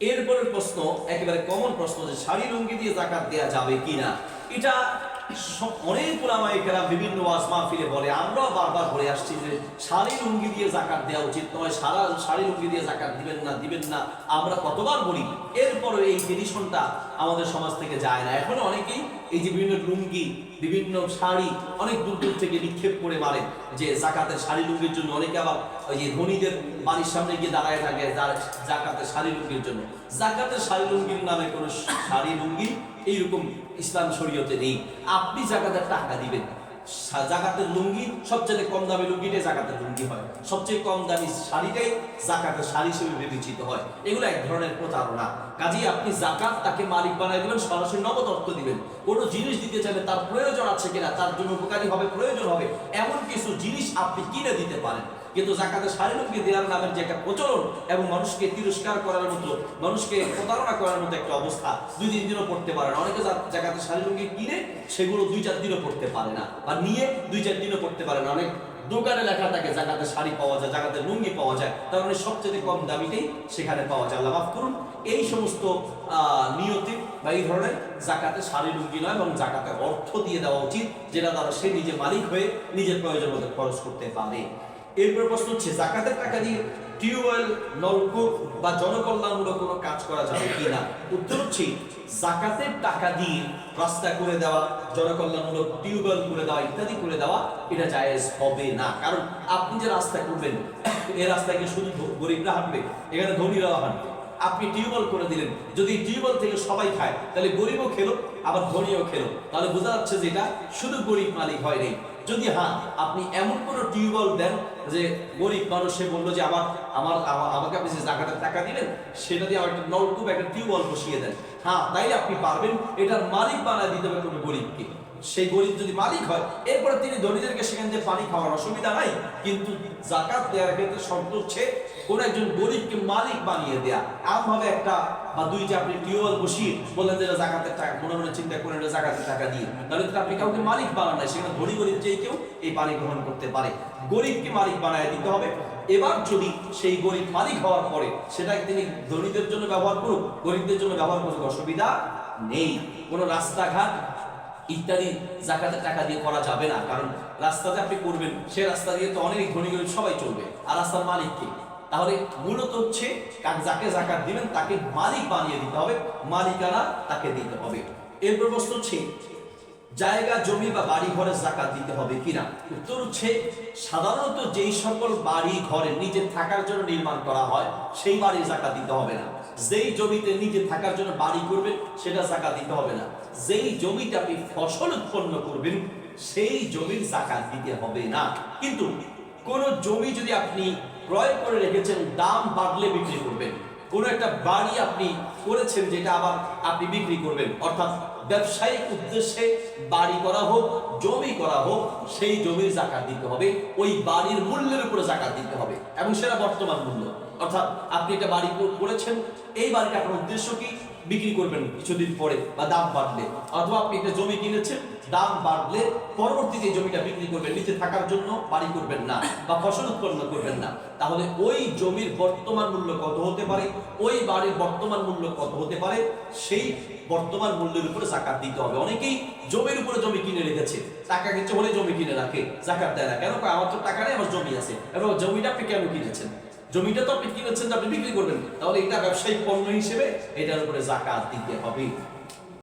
এরপরের প্রশ্ন একেবারে কমন প্রশ্ন যে শাড়ি লুঙ্গি দিয়ে জাকাত দেওয়া যাবে কিনা। এটা অনেক ওলামায়ে কেরাম বিভিন্ন ওয়াজ মাহফিলে বলে, আমরাও বারবার বলে আসছি যে শাড়ি লুঙ্গি দিয়ে জাকাত দেওয়া উচিত নয়, শাড়ি লুঙ্গি দিয়ে জাকাত দিবেন না আমরা কতবার বলি, এরপরে এই ডিসিশনটা আমাদের সমাজ থেকে যায় না। এখনো অনেকেই এই যে বিভিন্ন লুঙ্গি বিভিন্ন শাড়ি অনেক দূর দূর থেকে নিক্ষেপ করে মারে যে জাকাতের শাড়ি লুঙ্গির জন্য। অনেকে আবার ওই যে ধনীদের বাড়ির সামনে গিয়ে দাঁড়ায় থাকে জাকাতের শাড়ি লুঙ্গির জন্য। জাকাতের শাড়ি লুঙ্গির নামে কোনো শাড়ি লুঙ্গি এইরকম ইসলাম শরীয়তে নেই। আপনি জাকাতের টাকা দিবেন, জাকাতের লুঙ্গি সবচেয়ে কম দামি লুঙ্গিটাই জাকাতের লুঙ্গি হয়, সবচেয়ে কম দামি শাড়িটাই জাকাতের শাড়ি হিসেবে বিবেচিত হয়। এগুলো এক ধরনের প্রতারণা। কাজেই আপনি জাকাত তাকে মালিক বানাই দিবেন, সরাসরি নগদ অর্থ দিবেন। কোনো জিনিস দিতে চাইলে তার প্রয়োজন আছে কিনা, তার জন্য উপকারী হবে, প্রয়োজন হবে এমন কিছু জিনিস আপনি কিনে দিতে পারেন। কিন্তু জাকাতের শাড়ি লুঙ্গি দেওয়ার নামের যে একটা প্রচলন এবং মানুষকে তিরস্কার করার মতো, মানুষকে প্রতারণা করার মতো একটা অবস্থা, 2-3 দিনও পড়তে পারে না। অনেকে জাকাতের শাড়ি লুঙ্গি কিনে সেগুলো 2-4 দিনও পড়তে পারে না, বা নিয়ে 2-4 দিনও পড়তে পারে না। অনেক দোকানে লেখা থাকে জাকাতের শাড়ি পাওয়া যায়, জাকাতের লুঙ্গি পাওয়া যায়, তার মানে সবচেয়ে কম দামিতেই সেখানে পাওয়া যায়। আল্লাহ মাফ করুন, এই সমস্ত নিয়তি বা এই ধরনের জাকাতের শাড়ি লুঙ্গি নয়, এবং জাকাতের অর্থ দিয়ে দেওয়া উচিত, যেটা দ্বারা সে নিজে মালিক হয়ে নিজের প্রয়োজন মতো খরচ করতে পারে। এরপর প্রশ্ন হচ্ছে জাকাতের টাকা দিয়ে টিউবওয়েল, নলকূপ বা জনকল্যাণমূলক কোনো কাজ করা যাবে কিনা। উত্তর হচ্ছে জাকাতের টাকা দিয়ে রাস্তা করে দেওয়া, জনকল্যাণমূলক টিউবওয়েল করে দেওয়া ইত্যাদি করে দেওয়া এটা জায়েজ হবে না। কারণ আপনি যে রাস্তা করবেন এই রাস্তায় কি শুধু গরিবরা হাঁটবে? এখানে ধনীরাও হাঁটবে। আপনি টিউবওয়েল করে দিলেন, যদি টিউবওয়েল থেকে সবাই খায় তাহলে গরিবও খেলো আবার ধনীও খেলো, তাহলে বোঝা যাচ্ছে যে এটা শুধু গরিব মালিক হয় নাই। যদি হ্যাঁ আপনি এমন কোনো টিউবওয়েল দেন যে গরিব মানুষ সে বললো যে আমাকে আপনি যে জাকাতের টাকা দিলেন সেটা দিয়ে আমার একটা নলকূপ একটা টিউবওয়েল বসিয়ে দেন, হ্যাঁ তাইলে আপনি পারবেন। এটার মালিক বানায় দিতে হবে কোনো গরিবকে। সেই গরিব যদি মালিক হয় এরপরে তিনি ধনীদেরকে সেখান থেকে পানি খাওয়ার অসুবিধা নাই, কিন্তু জাকাত দেওয়ার ক্ষেত্রে শর্ত হচ্ছে কোন একজন গরিবকে মালিক বানিয়ে দেয়া। আমভাবে একটা বা দুইটা আপনি টিউবওয়েল বসিয়ে বললেন যে জাকাতের টাকা, মনে মনে চিন্তা করেন এটা জাকাতের টাকা দিয়ে, তাহলে তো আপনি কাউকে মালিক বানান নাই, সেখানে ধনী গরিব যেই কেউ এই পানি গ্রহণ করতে পারে। গরিবকে মালিক বানায় দিতে হবে। এবার যদি সেই গরিব মালিক হওয়ার পরে সেটাকে তিনি ধনীদের জন্য ব্যবহার করুক, গরিবদের জন্য ব্যবহার করুক, অসুবিধা নেই। কোনো রাস্তাঘাট ইত্যাদি জাকাতের টাকা দিয়ে করা যাবে না, কারণ রাস্তাতে আপনি করবেন সে রাস্তা দিয়ে তো অনেক ধনী গরিব সবাই চলবে, আর রাস্তার মালিক কে? তাহলে মূলত হচ্ছে যাকে জাকাত দিবেন তাকে মালিক বানিয়ে দিতে হবে, মালিকানা তাকে দিতে হবে। এরপর প্রশ্ন হচ্ছে জায়গা জমি বা বাড়ি ঘরে জাকাত দিতে হবে কিনা। উত্তর হচ্ছে সাধারণত যেই সকল বাড়ি ঘরে নিজে থাকার জন্য নির্মাণ করা হয় সেই বাড়ির জাকাত দিতে হবে না। যেই জমিতে নিজে থাকার জন্য বাড়ি করবেন সেটা জাকাত দিতে হবে না। যেই জমিতে আপনি ফসল উৎপন্ন করবেন সেই জমির জাকাত দিতে হবে না। কিন্তু কোন জমি যদি আপনি ক্রয় করে রেখেছেন দাম বাড়লে বিক্রি করবেন, কোন একটা বাড়ি আপনি করেছেন যেটা আবার আপনি বিক্রি করবেন, অর্থাৎ ব্যবসায়িক উদ্দেশ্যে বাড়ি করা হোক জমি করা হোক, সেই জমির জাকাত দিতে হবে। ওই বাড়ির মূল্যের উপরে জাকাত দিতে হবে, এবং সেটা বর্তমান মূল্য। অর্থাৎ আপনি একটা বাড়ি করেছেন, এই বাড়িটা আপনার উদ্দেশ্য কি বিক্রি করবেন কিছুদিন পরে বা দাম বাড়লে, অথবা আপনি একটা জমি কিনেছেন দাম বাড়লে পরবর্তীতে জমিটা বিক্রি করবেন, নিচে থাকার জন্য বাড়ি করবেন না বা ফসল উৎপন্ন করবেন না। তাহলে ওই জমির বর্তমান মূল্য কত হতে পারে, ওই বাড়ির বর্তমান মূল্য কত হতে পারে, সেই বর্তমান মূল্যের উপরে জাকাত দিতে হবে। অনেকেই জমির উপরে জমি কিনে রেখেছে, টাকা কিছু হলে জমি কিনে রাখে, জাকাত দেয় না কেন? আমার তো টাকা নেই, আমার জমি আছে। এবং জমিটা আপনি কেন কিনেছেন? জমিটা তো আপনি কিনেছেন যে আপনি বিক্রি করবেন, তাহলে এটা ব্যবসায়িক পণ্য হিসেবে এটার উপরে জাকাত দিতে হবে।